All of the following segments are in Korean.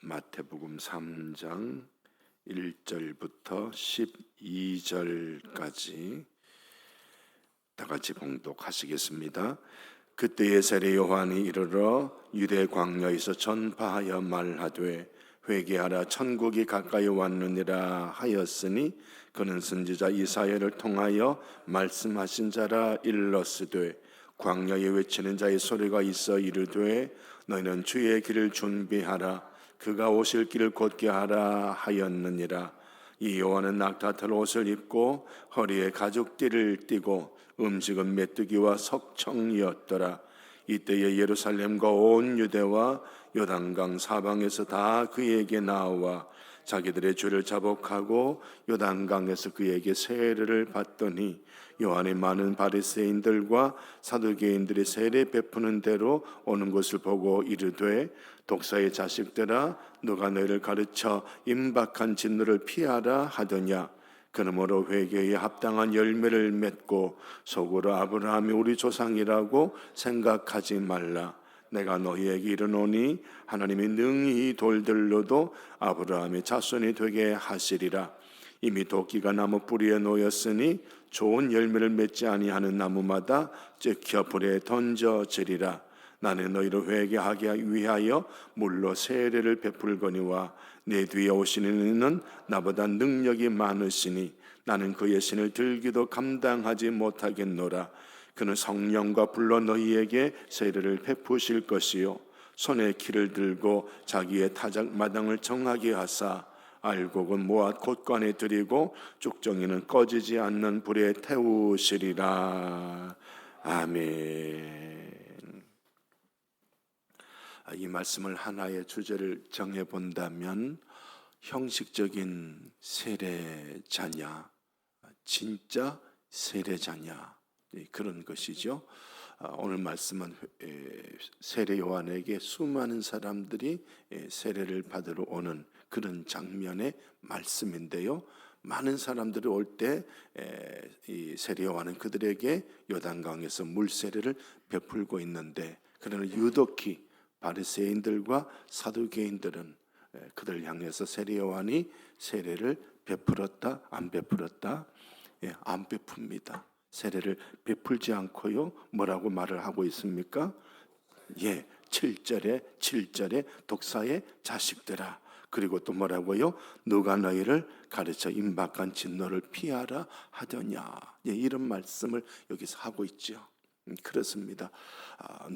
마태복음 3장 1절부터 12절까지 다 같이 봉독하시겠습니다. 그때에 세례 요한이 이르러 유대 광야에서 전파하여 말하되 회개하라 천국이 가까이 왔느니라 하였으니 그는 선지자 이사야를 통하여 말씀하신 자라 일렀으되 광야에 외치는 자의 소리가 있어 이르되 너희는 주의 길을 준비하라 그가 오실 길을 곧게 하라 하였느니라. 이 요한은 낙타털 옷을 입고 허리에 가죽띠를 띠고 음식은 메뚜기와 석청이었더라. 이때에 예루살렘과 온 유대와 요단강 사방에서 다 그에게 나와 자기들의 죄를 자복하고 요단강에서 그에게 세례를 받더니 요한의 많은 바리새인들과 사두개인들이 세례 베푸는 대로 오는 것을 보고 이르되 독사의 자식들아 누가 너희를 가르쳐 임박한 진노를 피하라 하더냐. 그러므로 회개에 합당한 열매를 맺고 속으로 아브라함이 우리 조상이라고 생각하지 말라. 내가 너희에게 이르노니 하나님이 능히 돌들로도 아브라함의 자손이 되게 하시리라. 이미 도끼가 나무 뿌리에 놓였으니 좋은 열매를 맺지 아니하는 나무마다 찢겨 불에 던져지리라. 나는 너희를 회개하게 위하여 물로 세례를 베풀거니와 내 뒤에 오시는 이는 나보다 능력이 많으시니 나는 그의 신을 들기도 감당하지 못하겠노라. 그는 성령과 불로 너희에게 세례를 베푸실 것이요 손에 키를 들고 자기의 타작마당을 정하게 하사 알곡은 모아 곳간에 들이고 쭉정이는 꺼지지 않는 불에 태우시리라. 아멘. 이 말씀을 하나의 주제를 정해본다면 형식적인 세례자냐 진짜 세례자냐 그런 것이죠. 오늘 말씀은 세례 요한에게 수많은 사람들이 세례를 받으러 오는 그런 장면의 말씀인데요. 많은 사람들이 올 때 이 세례 요한은 그들에게 요단강에서 물세례를 베풀고 있는데 그러나 유독히 바리새인들과 사두개인들은 그들 향해서 세례 요한이 세례를 베풀었다 안 베풀었다? 안 베풉니다. 세례를 베풀지 않고요. 뭐라고 말을 하고 있습니까? 7절에 독사의 자식들아. 그리고 또 뭐라고요? 누가 너희를 가르쳐 임박한 진노를 피하라 하더냐. 이런 말씀을 여기서 하고 있죠. 그렇습니다.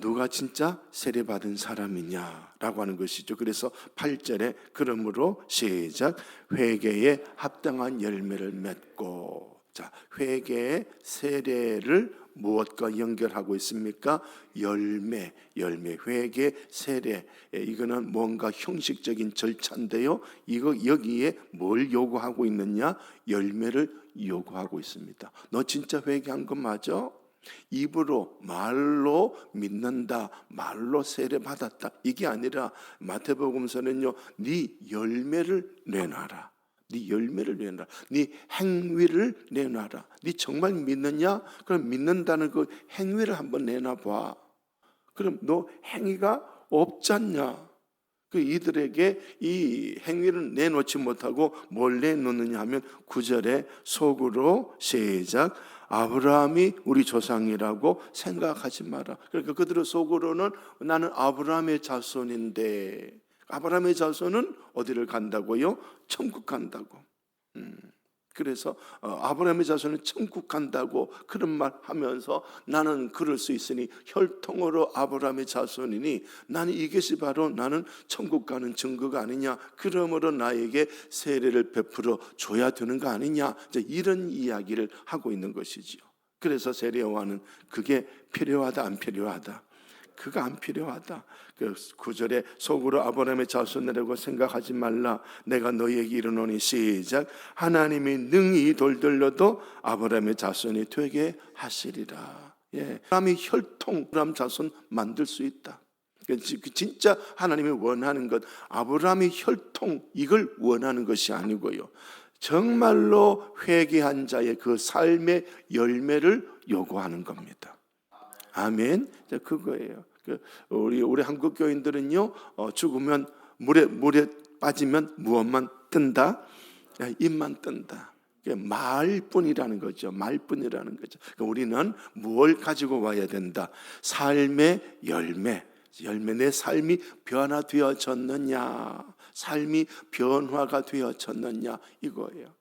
누가 진짜 세례받은 사람이냐라고 하는 것이죠. 그래서 8절에 그러므로 시작 회개에 합당한 열매를 맺고 자 회개의 세례를 무엇과 연결하고 있습니까? 열매 회개 세례 이거는 뭔가 형식적인 절차인데요. 이거 여기에 뭘 요구하고 있느냐? 열매를 요구하고 있습니다. 너 진짜 회개한 거 맞아? 입으로 말로 믿는다 말로 세례받았다 이게 아니라 마태복음서는요 네 열매를 내놔라. 네 열매를 내놔라. 네 행위를 내놔라. 네 정말 믿느냐? 그럼 믿는다는 그 행위를 한번 내놔봐. 그럼 너 행위가 없잖냐? 이들에게 이 행위를 내놓지 못하고 뭘 내놓느냐 하면 9절에 속으로 시작 아브라함이 우리 조상이라고 생각하지 마라. 그러니까 그들의 속으로는 나는 아브라함의 자손인데 아브라함의 자손은 어디를 간다고요? 천국 간다고. 그래서 아브라함의 자손은 천국 간다고 그런 말 하면서 나는 그럴 수 있으니 혈통으로 아브라함의 자손이니 나는 이것이 바로 나는 천국 가는 증거가 아니냐. 그러므로 나에게 세례를 베풀어 줘야 되는 거 아니냐. 이런 이야기를 하고 있는 것이지요. 그래서 세례 요한은 그게 필요하다 안 필요하다? 그거 안 필요하다. 그 9절에 속으로 아브라함의 자손이라고 생각하지 말라. 내가 너희에게 이르노니 시작 하나님이 능히 돌들려도 아브라함의 자손이 되게 하시리라. 아브라함이 혈통 아브라함 자손 만들 수 있다. 진짜 하나님이 원하는 것 아브라함의 혈통 이걸 원하는 것이 아니고요. 정말로 회개한 자의 그 삶의 열매를 요구하는 겁니다. 아멘. 그거예요. 우리 한국 교인들은요 죽으면 물에 빠지면 무엇만 뜬다? 입만 뜬다. 말뿐이라는 거죠. 말뿐이라는 거죠. 그러니까 우리는 무엇을 가지고 와야 된다? 삶의 열매. 내 삶이 변화되어졌느냐? 삶이 변화가 되어졌느냐? 이거예요.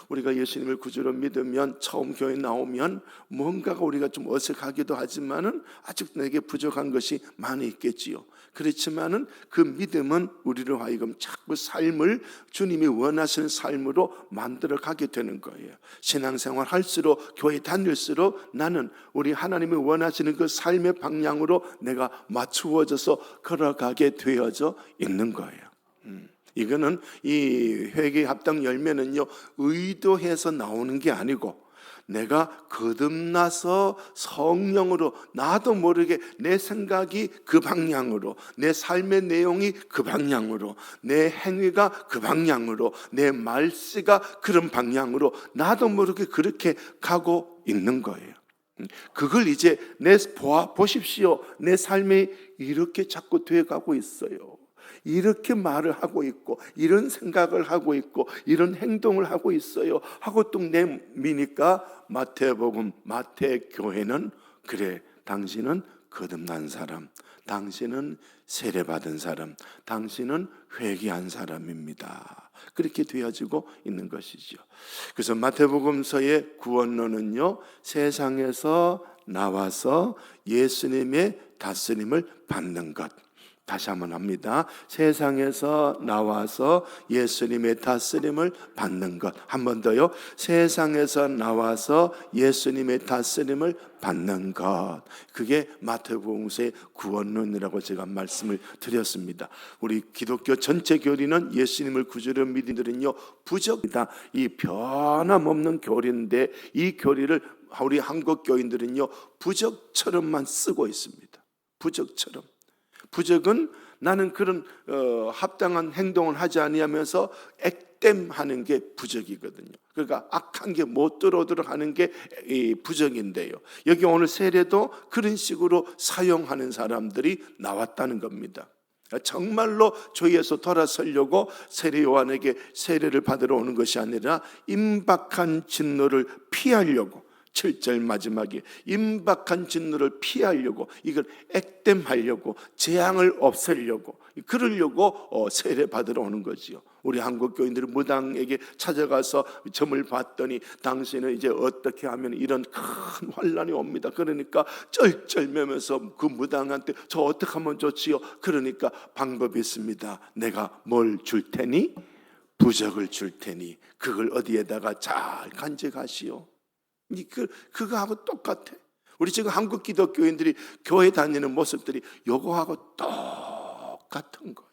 우리가 예수님을 구주로 믿으면 처음 교회 나오면 뭔가가 우리가 좀 어색하기도 하지만은 아직 내게 부족한 것이 많이 있겠지요. 그렇지만은 그 믿음은 우리로 하여금 자꾸 삶을 주님이 원하시는 삶으로 만들어 가게 되는 거예요. 신앙생활 할수록 교회 다닐수록 나는 우리 하나님이 원하시는 그 삶의 방향으로 내가 맞추어져서 걸어가게 되어져 있는 거예요. 이거는 이 회개 합당 열매는요, 의도해서 나오는 게 아니고 내가 거듭나서 성령으로 나도 모르게 내 생각이 그 방향으로, 내 삶의 내용이 그 방향으로, 내 행위가 그 방향으로, 내 말씨가 그런 방향으로 나도 모르게 그렇게 가고 있는 거예요. 그걸 이제 보십시오. 내 삶이 이렇게 자꾸 되어가고 있어요. 이렇게 말을 하고 있고 이런 생각을 하고 있고 이런 행동을 하고 있어요 하고 뚝 내미니까 마태복음 마태교회는 그래, 당신은 거듭난 사람, 당신은 세례받은 사람, 당신은 회개한 사람입니다. 그렇게 되어지고 있는 것이죠. 그래서 마태복음서의 구원론은요, 세상에서 나와서 예수님의 다스림을 받는 것. 다시 한번 합니다. 세상에서 나와서 예수님의 다스림을 받는 것. 한 번 더요. 세상에서 나와서 예수님의 다스림을 받는 것. 그게 마태복음서의 구원론이라고 제가 말씀을 드렸습니다. 우리 기독교 전체 교리는 예수님을 구주로 믿는 이들은요, 부적이다. 이 변함없는 교리인데 이 교리를 우리 한국 교인들은요, 부적처럼만 쓰고 있습니다. 부적처럼. 부적은 나는 그런 합당한 행동을 하지 아니하면서 액땜하는 게 부적이거든요. 그러니까 악한 게 못 들어오도록 하는 게 부적인데요. 여기 오늘 세례도 그런 식으로 사용하는 사람들이 나왔다는 겁니다. 정말로 주에서 돌아서려고 세례 요한에게 세례를 받으러 오는 것이 아니라 임박한 진노를 피하려고, 7절 마지막에 임박한 진노를 피하려고, 이걸 액땜하려고, 재앙을 없애려고, 그러려고 세례 받으러 오는 거지요. 우리 한국 교인들이 무당에게 찾아가서 점을 봤더니 당신은 이제 어떻게 하면 이런 큰 환란이 옵니다. 그러니까 쩔쩔매면서 그 무당한테 저 어떻게 하면 좋지요? 그러니까 방법이 있습니다. 내가 뭘 줄 테니? 부적을 줄 테니 그걸 어디에다가 잘 간직하시오. 그거하고 똑같아. 우리 지금 한국 기독교인들이 교회 다니는 모습들이 요거하고 똑같은 거예요.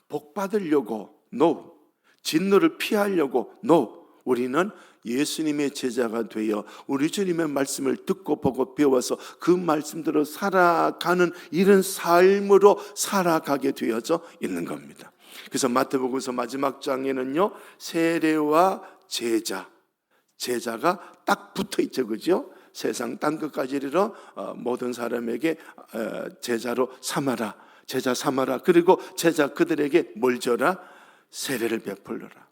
복 받으려고 no, 진노를 피하려고 no. 우리는 예수님의 제자가 되어 우리 주님의 말씀을 듣고 보고 배워서 그 말씀대로 살아가는 이런 삶으로 살아가게 되어져 있는 겁니다. 그래서 마태복음서 마지막 장에는요, 세례와 제자가 딱 붙어 있죠, 그죠? 세상 딴 것까지 이르러 모든 사람에게 제자로 삼아라, 제자 삼아라. 그리고 제자 그들에게 뭘 줘라? 세례를 베풀러라.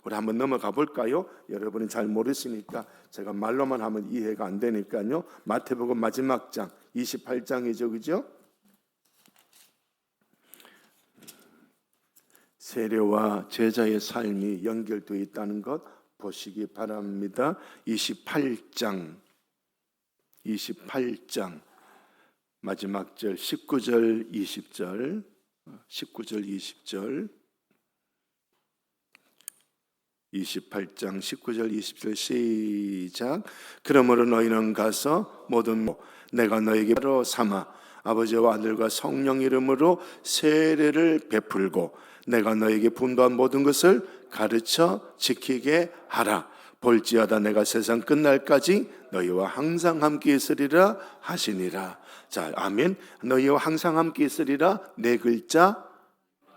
우리 한번 넘어가 볼까요? 여러분이 잘 모르시니까 제가 말로만 하면 이해가 안 되니까요. 마태복음 마지막 장 28장이죠, 그죠? 세례와 제자의 삶이 연결되어 있다는 것 보시기 바랍니다. 28장 마지막 절 19절 20절 28장 19절 20절 시작. 그러므로 너희는 가서 모든 내가 너에게 바로 삼아 아버지와 아들과 성령 이름으로 세례를 베풀고 내가 너에게 분부한 모든 것을 가르쳐 지키게 하라. 볼지어다 내가 세상 끝날까지 너희와 항상 함께 있으리라 하시니라. 자, 아멘. 너희와 항상 함께 있으리라, 네 글자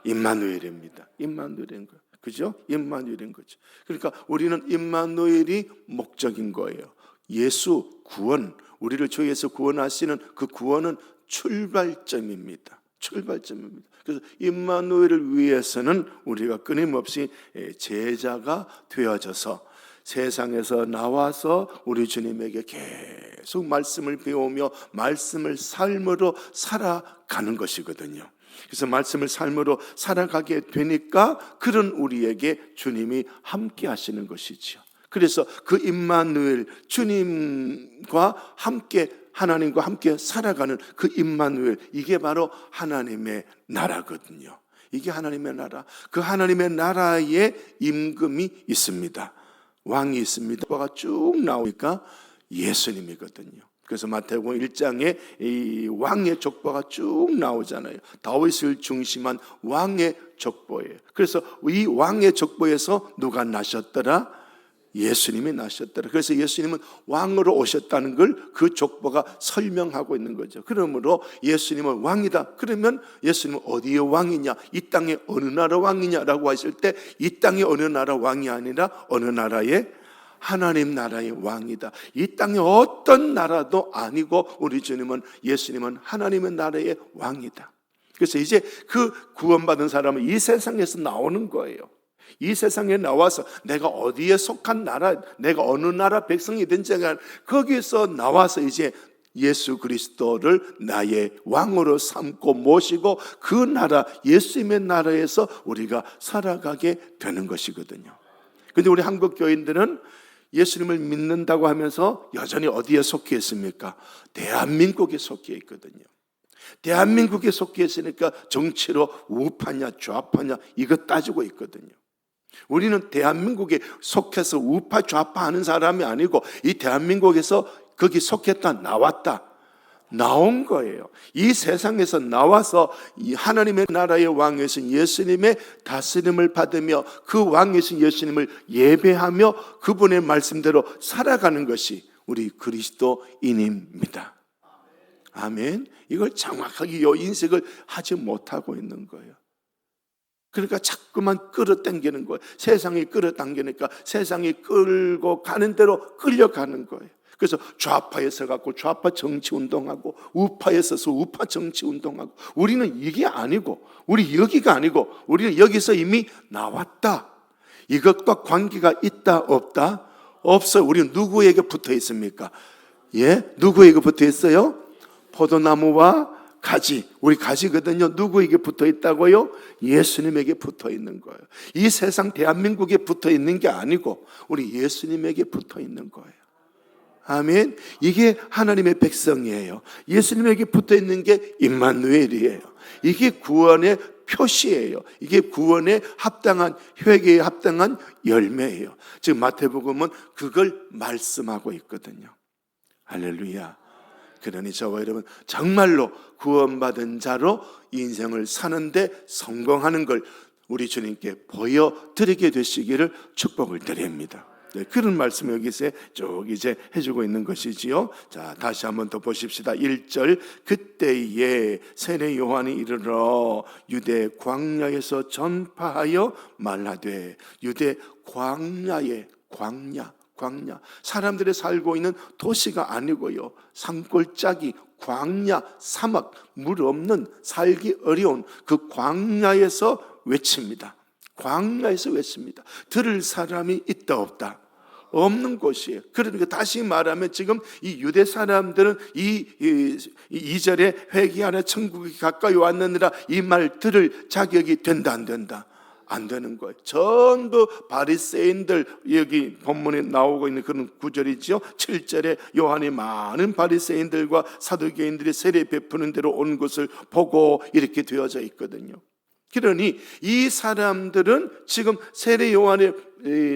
임마누엘입니다. 임마누엘인 거예요. 그죠? 임마누엘인 거죠. 그러니까 우리는 임마누엘이 목적인 거예요. 예수 구원, 우리를 주 예수 구원하시는 그 구원은 출발점입니다. 출발점입니다. 그래서 임마누엘을 위해서는 우리가 끊임없이 제자가 되어져서 세상에서 나와서 우리 주님에게 계속 말씀을 배우며 말씀을 삶으로 살아가는 것이거든요. 그래서 말씀을 삶으로 살아가게 되니까 그런 우리에게 주님이 함께 하시는 것이죠. 그래서 그 임마누엘, 주님과 함께, 하나님과 함께 살아가는 그 임마누엘, 이게 바로 하나님의 나라거든요. 이게 하나님의 나라. 그 하나님의 나라에 임금이 있습니다. 왕이 있습니다. 가 쭉 나오니까 예수님이거든요. 그래서 마태복음 1장에 이 왕의 족보가 쭉 나오잖아요. 다윗을 중심한 왕의 족보예요. 그래서 이 왕의 족보에서 누가 나셨더라? 예수님이 나셨더라. 그래서 예수님은 왕으로 오셨다는 걸 그 족보가 설명하고 있는 거죠. 그러므로 예수님은 왕이다. 그러면 예수님은 어디의 왕이냐? 이 땅의 어느 나라 왕이냐라고 하실 때 이 땅의 어느 나라 왕이 아니라 어느 나라의 하나님 나라의 왕이다. 이 땅의 어떤 나라도 아니고 우리 주님은, 예수님은 하나님의 나라의 왕이다. 그래서 이제 그 구원받은 사람은 이 세상에서 나오는 거예요. 이 세상에 나와서 내가 어디에 속한 나라, 내가 어느 나라 백성이든지 거기서 나와서 이제 예수 그리스도를 나의 왕으로 삼고 모시고 그 나라, 예수님의 나라에서 우리가 살아가게 되는 것이거든요. 그런데 우리 한국 교인들은 예수님을 믿는다고 하면서 여전히 어디에 속해 있습니까? 대한민국에 속해 있거든요. 대한민국에 속해 있으니까 정치로 우파냐 좌파냐 이거 따지고 있거든요. 우리는 대한민국에 속해서 우파 좌파 하는 사람이 아니고 이 대한민국에서 거기 속했다, 나왔다, 나온 거예요. 이 세상에서 나와서 이 하나님의 나라의 왕이신 예수님의 다스림을 받으며 그 왕이신 예수님을 예배하며 그분의 말씀대로 살아가는 것이 우리 그리스도인입니다. 아멘. 이걸 정확하게 이 인식을 하지 못하고 있는 거예요. 그러니까 자꾸만 끌어당기는 거예요. 세상이 끌어당기니까 세상이 끌고 가는 대로 끌려가는 거예요. 그래서 좌파에 서갖고 좌파 정치 운동하고 우파에 서서 우파 정치 운동하고, 우리는 이게 아니고, 우리 여기가 아니고, 우리는 여기서 이미 나왔다. 이것과 관계가 있다 없다? 없어요. 우리는 누구에게 붙어 있습니까? 예, 누구에게 붙어 있어요? 포도나무와 가지, 우리 가지거든요. 누구에게 붙어 있다고요? 예수님에게 붙어 있는 거예요. 이 세상 대한민국에 붙어 있는 게 아니고 우리 예수님에게 붙어 있는 거예요. 아멘. 이게 하나님의 백성이에요. 예수님에게 붙어 있는 게 임마누엘이에요. 이게 구원의 표시예요. 이게 구원에 합당한, 회개에 합당한 열매예요. 지금 마태복음은 그걸 말씀하고 있거든요. 할렐루야. 그러니 저와 여러분 정말로 구원받은 자로 인생을 사는데 성공하는 걸 우리 주님께 보여드리게 되시기를 축복을 드립니다. 네, 그런 말씀을 여기서 쭉 이제 해주고 있는 것이지요. 자, 다시 한번 더 보십시다. 1절, 그때에 세례 요한이 이르러 유대 광야에서 전파하여 말하되. 유대 광야에, 광야, 사람들이 살고 있는 도시가 아니고요, 산골짜기, 광야, 사막, 물 없는, 살기 어려운 그 광야에서 외칩니다. 광야에서 외칩니다. 들을 사람이 있다 없다? 없는 곳이에요. 그러니까 다시 말하면 지금 이 유대 사람들은 이 2절에 회개하라 천국이 가까이 왔느니라, 이 말 들을 자격이 된다 안 된다? 안 되는 거예요. 전부 바리새인들, 여기 본문에 나오고 있는 그런 구절이죠. 7절에 요한이 많은 바리새인들과 사두개인들이 세례 베푸는 대로 온 것을 보고 이렇게 되어져 있거든요. 그러니 이 사람들은 지금 세례 요한의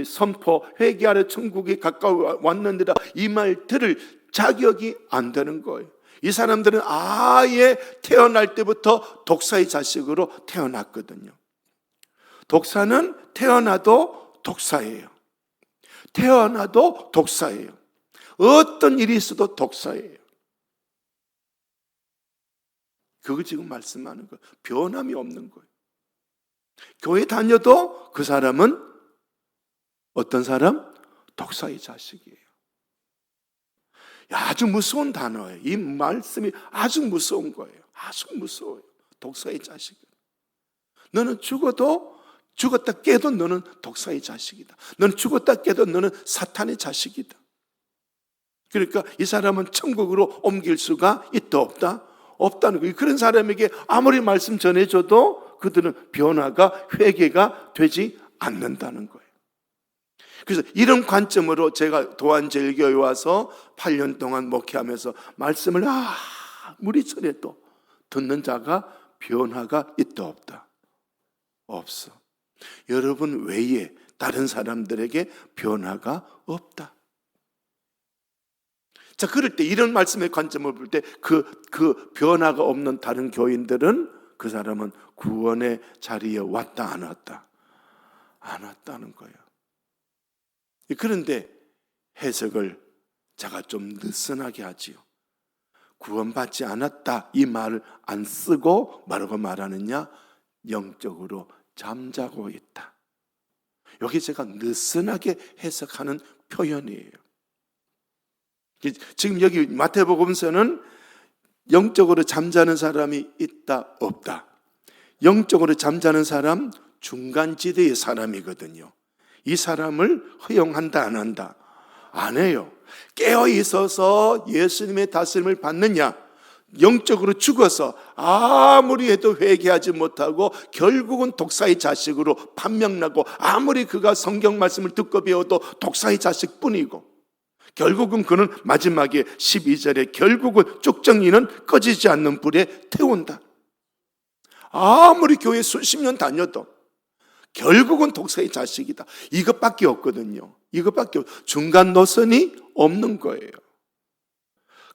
선포, 회개하라 천국이 가까이 왔는데라, 이 말 들을 자격이 안 되는 거예요. 이 사람들은 아예 태어날 때부터 독사의 자식으로 태어났거든요. 독사는 태어나도 독사예요. 태어나도 독사예요. 어떤 일이 있어도 독사예요. 그걸 지금 말씀하는 거예요. 변함이 없는 거예요. 교회 다녀도 그 사람은 어떤 사람? 독사의 자식이에요. 아주 무서운 단어예요. 이 말씀이 아주 무서운 거예요. 아주 무서워요. 독사의 자식이다. 너는 죽었다 깨도 너는 독사의 자식이다. 너는 죽었다 깨도 너는 사탄의 자식이다. 그러니까 이 사람은 천국으로 옮길 수가 있다 없다? 없다는 거예요. 그런 사람에게 아무리 말씀 전해줘도 그들은 변화가 회개가 되지 않는다는 거예요. 그래서 이런 관점으로 제가 도안제일교회에 와서 8년 동안 목회하면서 말씀을 아무리 전해도 듣는 자가 변화가 있다 없다? 없어. 여러분 외에 다른 사람들에게 변화가 없다. 자, 그럴 때 이런 말씀의 관점을 볼 때 그 변화가 없는 다른 교인들은 그 사람은 구원의 자리에 왔다 안 왔다? 안 왔다는 거예요. 그런데 해석을 제가 좀 느슨하게 하지요. 구원받지 않았다 이 말을 안 쓰고 뭐라고 말하느냐? 영적으로 잠자고 있다. 여기 제가 느슨하게 해석하는 표현이에요. 지금 여기 마태복음서는 영적으로 잠자는 사람이 있다 없다? 영적으로 잠자는 사람 중간지대의 사람이거든요. 이 사람을 허용한다 안 한다? 안 해요. 깨어 있어서 예수님의 다스림을 받느냐? 영적으로 죽어서 아무리 해도 회개하지 못하고 결국은 독사의 자식으로 판명나고 아무리 그가 성경 말씀을 듣고 배워도 독사의 자식뿐이고 결국은 그는 마지막에 12절에 결국은 쭉정이는 꺼지지 않는 불에 태운다. 아무리 교회 수십 년 다녀도 결국은 독사의 자식이다. 이것밖에 없거든요. 이것밖에 중간 노선이 없는 거예요.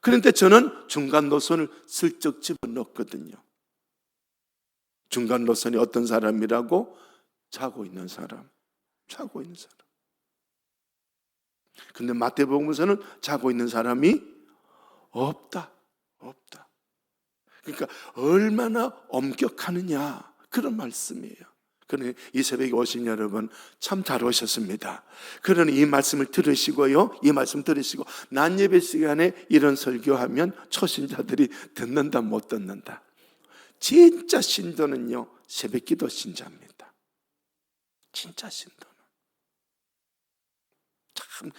그런데 저는 중간 노선을 슬쩍 집어넣거든요. 중간 노선이 어떤 사람이라고? 자고 있는 사람. 자고 있는 사람. 근데 마태복음서는 자고 있는 사람이 없다. 없다. 그러니까 얼마나 엄격하느냐 그런 말씀이에요. 그러니 이 새벽에 오신 여러분 참 잘 오셨습니다. 그러니 이 말씀을 들으시고요. 이 말씀 들으시고 낮 예배 시간에 이런 설교하면 초신자들이 듣는다 못 듣는다. 진짜 신도는요. 새벽기도 신자입니다. 진짜 신도는. 참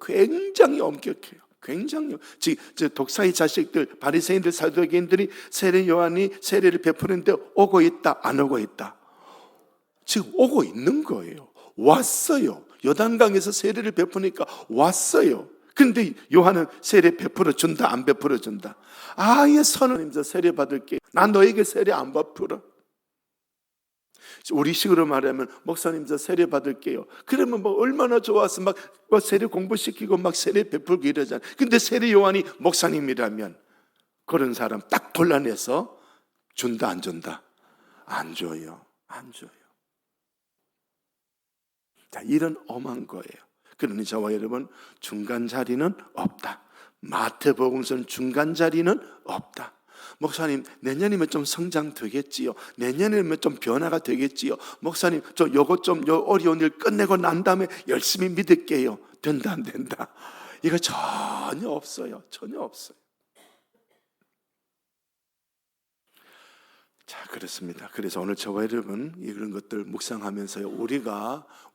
굉장히 엄격해요. 굉장히 지금 독사의 자식들 바리새인들 사두개인들이 세례 요한이 세례를 베푸는데 오고 있다 안 오고 있다? 지금 오고 있는 거예요. 왔어요. 요단강에서 세례를 베푸니까 왔어요. 그런데 요한은 세례 베풀어 준다 안 베풀어 준다? 아예 선언입니다. 세례 받을게. 난 너에게 세례 안 베풀어. 우리식으로 말하면 목사님 저 세례 받을게요. 그러면 뭐 얼마나 좋아서 막 세례 공부시키고 막 세례 베풀고 이러잖아요. 근데 세례 요한이 목사님이라면 그런 사람 딱 골라내서 준다 안 준다? 안 줘요. 안 줘요. 자, 이런 엄한 거예요. 그러니 저와 여러분 중간 자리는 없다. 마태복음서는 중간 자리는 없다. 목사님 내년이면 좀 성장 되겠지요. 내년이면 좀 변화가 되겠지요. 목사님 저 요거 좀 요 어려운 일 끝내고 난 다음에 열심히 믿을게요. 된다 안 된다? 이거 전혀 없어요. 전혀 없어요. 자, 그렇습니다. 그래서 오늘 저와 여러분 이런 것들 묵상하면서요.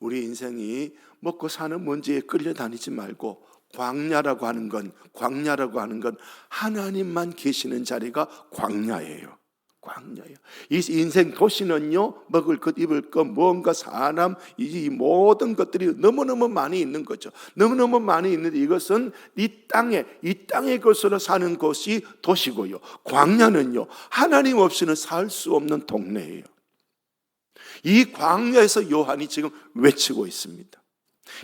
우리 인생이 먹고 사는 문제에 끌려다니지 말고 광야라고 하는 건 하나님만 계시는 자리가 광야예요. 광야예요. 이 인생 도시는요, 먹을 것, 입을 것, 무언가 사람, 이 모든 것들이 너무너무 많이 있는 거죠. 너무너무 많이 있는데 이것은 이 땅의 것으로 사는 곳이 도시고요. 광야는요, 하나님 없이는 살 수 없는 동네예요. 이 광야에서 요한이 지금 외치고 있습니다.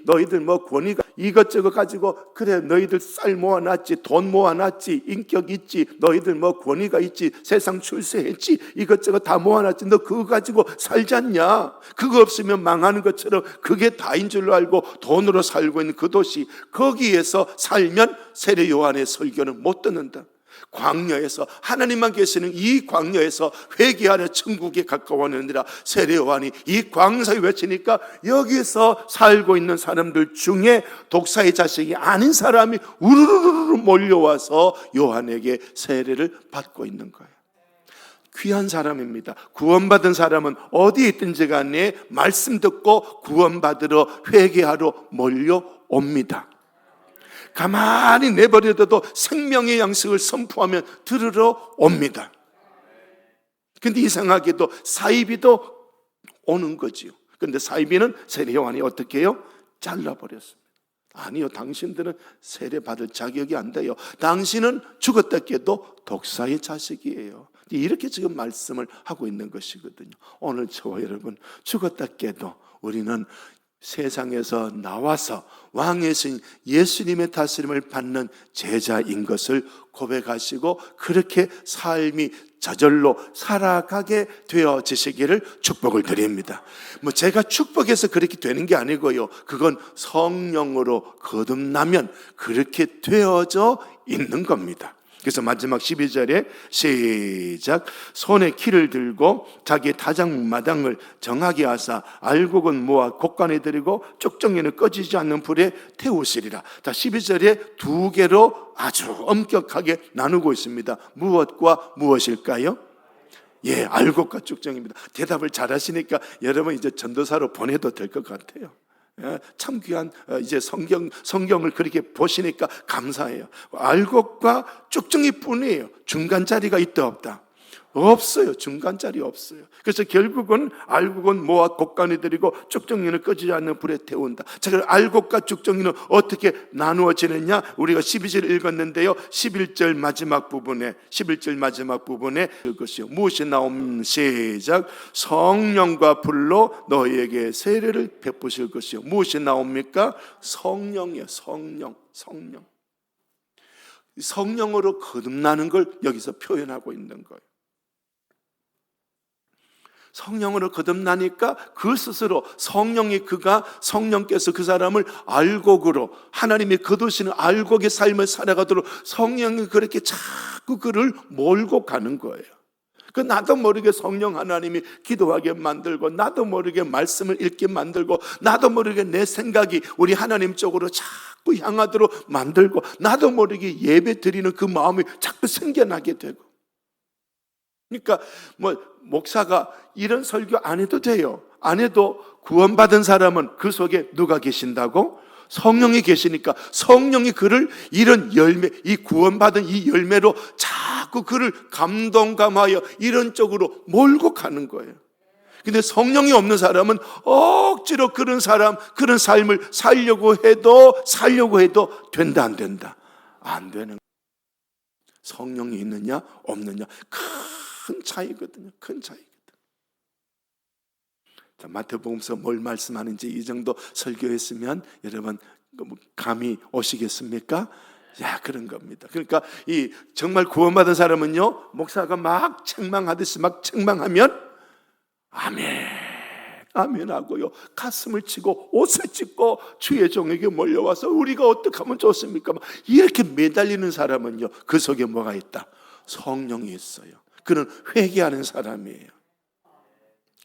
너희들 뭐 권위가 이것저것 가지고 그래 너희들 쌀 모아놨지 돈 모아놨지 인격 있지 너희들 뭐 권위가 있지 세상 출세했지 이것저것 다 모아놨지 너 그거 가지고 살잖냐? 그거 없으면 망하는 것처럼 그게 다인 줄로 알고 돈으로 살고 있는 그 도시 거기에서 살면 세례 요한의 설교는 못 듣는다. 광야에서 하나님만 계시는 이 광야에서 회개하려 천국에 가까워하느니라 세례 요한이 이 광야에 외치니까 여기서 살고 있는 사람들 중에 독사의 자식이 아닌 사람이 우르르르 몰려와서 요한에게 세례를 받고 있는 거예요. 귀한 사람입니다. 구원받은 사람은 어디에 있든지 간에 말씀 듣고 구원받으러 회개하러 몰려옵니다. 가만히 내버려둬도 생명의 양식을 선포하면 들으러 옵니다. 근데 이상하게도 사이비도 오는 거지요. 근데 사이비는 세례요한이 어떻게 해요? 잘라버렸습니다. 아니요, 당신들은 세례 받을 자격이 안 돼요. 당신은 죽었다 깨도 독사의 자식이에요. 이렇게 지금 말씀을 하고 있는 것이거든요. 오늘 저와 여러분, 죽었다 깨도 우리는 세상에서 나와서 왕의 신 예수님의 다스림을 받는 제자인 것을 고백하시고 그렇게 삶이 저절로 살아가게 되어지시기를 축복을 드립니다. 제가 축복해서 그렇게 되는 게 아니고요, 그건 성령으로 거듭나면 그렇게 되어져 있는 겁니다. 그래서 마지막 12절에 시작. 손에 키를 들고 자기 다장마당을 정하게 하사 알곡은 모아 곡간에 들이고 쪽정이는 꺼지지 않는 불에 태우시리라. 자, 12절에 두 개로 아주 엄격하게 나누고 있습니다. 무엇과 무엇일까요? 예, 알곡과 쪽정입니다. 대답을 잘하시니까 여러분 이제 전도사로 보내도 될 것 같아요. 참 귀한 이제 성경을 그렇게 보시니까 감사해요. 알곡과 쪽정이 뿐이에요. 중간 자리가 있다 없다? 없어요. 중간 자리 없어요. 그래서 결국은 알곡은 모아 곡간에 들이고 쪽정이는 꺼지지 않는 불에 태운다. 자, 그럼 알곡과 쪽정이는 어떻게 나누어지느냐? 우리가 12절 읽었는데요, 11절 마지막 부분에 이것이요, 무엇이 나옴? 시작. 성령과 불로 너희에게 세례를 베푸실 것이요. 무엇이 나옵니까? 성령이요. 성령으로 거듭나는 걸 여기서 표현하고 있는 거예요. 성령으로 거듭나니까 그 스스로 성령께서 그 사람을 알곡으로, 하나님이 거두시는 알곡의 삶을 살아가도록 성령이 그렇게 자꾸 그를 몰고 가는 거예요. 나도 모르게 성령 하나님이 기도하게 만들고, 나도 모르게 말씀을 읽게 만들고, 나도 모르게 내 생각이 우리 하나님 쪽으로 자꾸 향하도록 만들고, 나도 모르게 예배 드리는 그 마음이 자꾸 생겨나게 되고. 그러니까 목사가 이런 설교 안 해도 돼요. 안 해도 구원받은 사람은 그 속에 누가 계신다고? 성령이 계시니까 성령이 그를 이런 열매, 이 구원받은 이 열매로 자꾸 그를 감동감하여 이런 쪽으로 몰고 가는 거예요. 근데 성령이 없는 사람은 억지로 그런 삶을 살려고 해도 된다 안 된다? 안 되는 거예요. 성령이 있느냐 없느냐 큰 차이거든요. 큰 차이거든. 자, 마태복음서 뭘 말씀하는지 이 정도 설교했으면 여러분 감이 오시겠습니까? 야, 그런 겁니다. 그러니까 이 정말 구원받은 사람은요, 목사가 막 책망하듯이 막 책망하면 아멘, 아멘 하고요, 가슴을 치고 옷을 찢고 주의 종에게 몰려와서 우리가 어떻게 하면 좋습니까? 이렇게 매달리는 사람은요, 그 속에 뭐가 있다? 성령이 있어요. 그는 회개하는 사람이에요.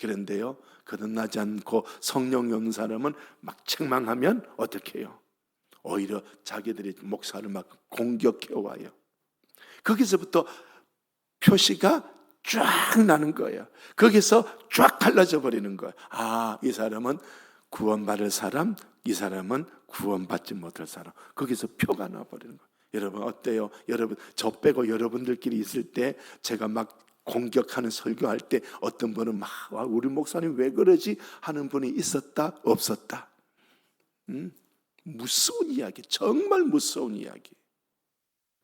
그런데요, 거듭나지 않고 성령이 없는 사람은 막 책망하면 어떻게 해요? 오히려 자기들이 목사를 막 공격해 와요. 거기서부터 표시가 쫙 나는 거예요. 거기서 쫙 갈라져 버리는 거예요. 아, 이 사람은 구원받을 사람, 이 사람은 구원받지 못할 사람. 거기서 표가 나버리는 거예요. 여러분 어때요? 여러분 저 빼고 여러분들끼리 있을 때 제가 막 공격하는 설교할 때 어떤 분은 막 우리 목사님 왜 그러지 하는 분이 있었다 없었다? 무서운 이야기, 정말 무서운 이야기.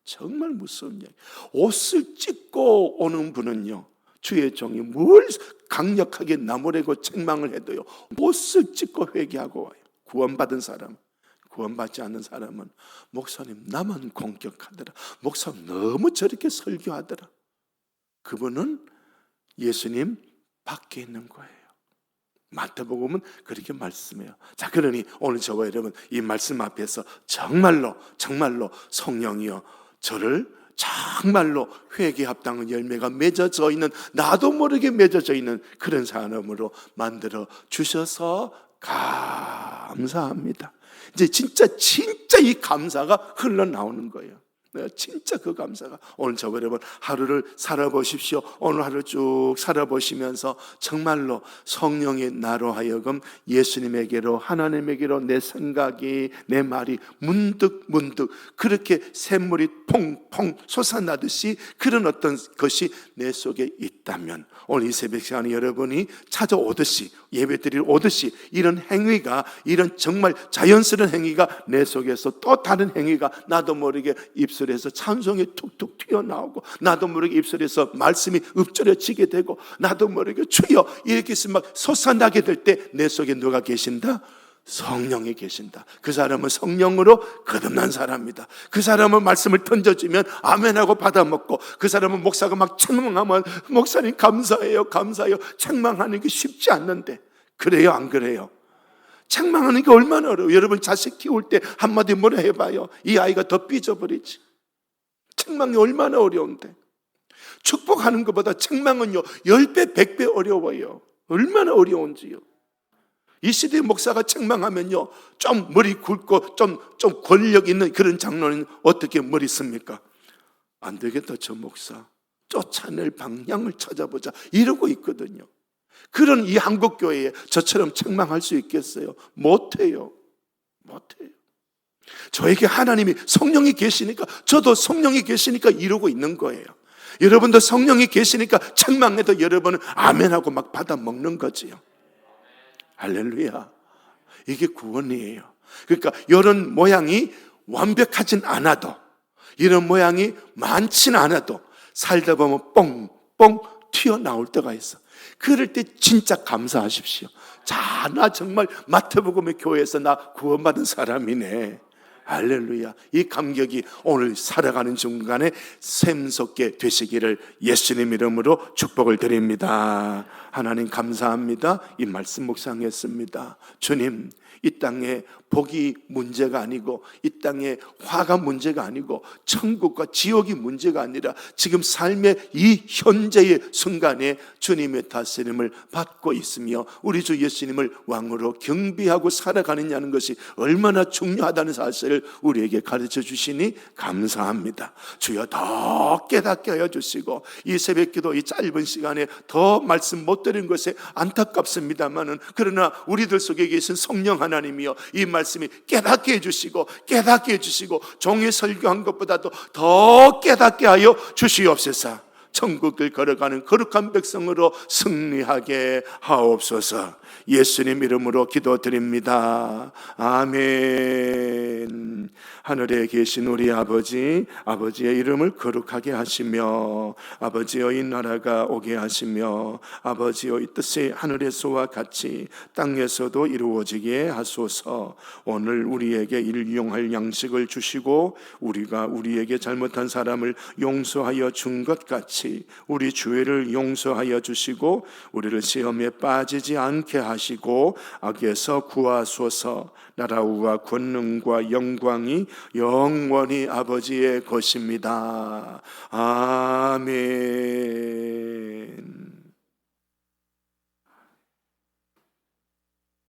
정말 무서운 이야기. 옷을 찢고 오는 분은요, 주의 종이 뭘 강력하게 나무래고 책망을 해도요, 옷을 찢고 회개하고 와요. 구원받은 사람, 구원받지 않는 사람은 목사님 나만 공격하더라, 목사님 너무 저렇게 설교하더라. 그분은 예수님 밖에 있는 거예요. 마태복음은 그렇게 말씀해요. 자, 그러니 오늘 저와 여러분 이 말씀 앞에서 정말로 성령이여 저를 정말로 회개에 합당한 열매가 맺어져 있는, 나도 모르게 맺어져 있는 그런 사람으로 만들어 주셔서 감사합니다. 이제 진짜 이 감사가 흘러나오는 거예요. 진짜 그 감사가 오늘 저와 여러분 하루를 살아보십시오. 오늘 하루 쭉 살아보시면서 정말로 성령의 나로 하여금 예수님에게로 하나님에게로 내 생각이 내 말이 문득 그렇게 샘물이 퐁퐁 솟아나듯이 그런 어떤 것이 내 속에 있다면 오늘 이 새벽 시간에 여러분이 찾아오듯이 예배드리러 오듯이 이런 행위가 이런 정말 자연스러운 행위가 내 속에서 또 다른 행위가 나도 모르게 입술에서 찬송이 툭툭 튀어나오고 나도 모르게 입술에서 말씀이 읊조려지게 되고 나도 모르게 주여 이렇게 해서 막 솟아나게 될 때 내 속에 누가 계신다? 성령이 계신다. 그 사람은 성령으로 거듭난 사람이다. 그 사람은 말씀을 던져주면 아멘하고 받아먹고 그 사람은 목사가 막 책망하면 목사님 감사해요 책망하는 게 쉽지 않는데 그래요 안 그래요? 책망하는 게 얼마나 어려워요. 여러분 자식 키울 때 한마디 뭐라 해봐요. 이 아이가 더 삐져버리지. 책망이 얼마나 어려운데 축복하는 것보다 책망은요 10배 100배 어려워요. 얼마나 어려운지요. 이 시대의 목사가 책망하면요 좀 머리 굵고 좀 권력 있는 그런 장로는 어떻게 머리 씁니까? 안 되겠다 저 목사 쫓아낼 방향을 찾아보자 이러고 있거든요. 그런 이 한국교회에 저처럼 책망할 수 있겠어요? 못해요. 저에게 하나님이 성령이 계시니까 저도 성령이 계시니까 이러고 있는 거예요. 여러분도 성령이 계시니까 책망해도 여러분은 아멘하고 막 받아 먹는 거지요. 할렐루야. 이게 구원이에요. 그러니까 이런 모양이 완벽하진 않아도 이런 모양이 많지는 않아도 살다 보면 뻥뻥 튀어나올 때가 있어. 그럴 때 진짜 감사하십시오. 자, 나 정말 마태복음의 교회에서 나 구원받은 사람이네. 할렐루야. 이 감격이 오늘 살아가는 중간에 샘솟게 되시기를 예수님 이름으로 축복을 드립니다. 하나님 감사합니다. 이 말씀 묵상했습니다. 주님, 이 땅에 복이 문제가 아니고 이 땅에 화가 문제가 아니고 천국과 지옥이 문제가 아니라 지금 삶의 이 현재의 순간에 주님의 다스림을 받고 있으며 우리 주 예수님을 왕으로 경배하고 살아가느냐는 것이 얼마나 중요하다는 사실을 우리에게 가르쳐 주시니 감사합니다. 주여 더 깨닫게 하여 주시고 이 새벽기도 이 짧은 시간에 더 말씀 못 드린 것에 안타깝습니다마는 그러나 우리들 속에 계신 성령 하나님이여 이 말씀이 깨닫게 해주시고 종이 설교한 것보다도 더 깨닫게 하여 주시옵소서. 천국을 걸어가는 거룩한 백성으로 승리하게 하옵소서. 예수님 이름으로 기도드립니다. 아멘. 하늘에 계신 우리 아버지의 이름을 거룩하게 하시며 아버지의 나라가 오게 하시며 아버지의 뜻이 하늘에서와 같이 땅에서도 이루어지게 하소서. 오늘 우리에게 일용할 양식을 주시고 우리가 우리에게 잘못한 사람을 용서하여 준 것 같이 우리 죄를 용서하여 주시고 우리를 시험에 빠지지 않게 하시고 악에서 구하소서. 나라와 권능과 영광이 영원히 아버지의 것입니다. 아멘.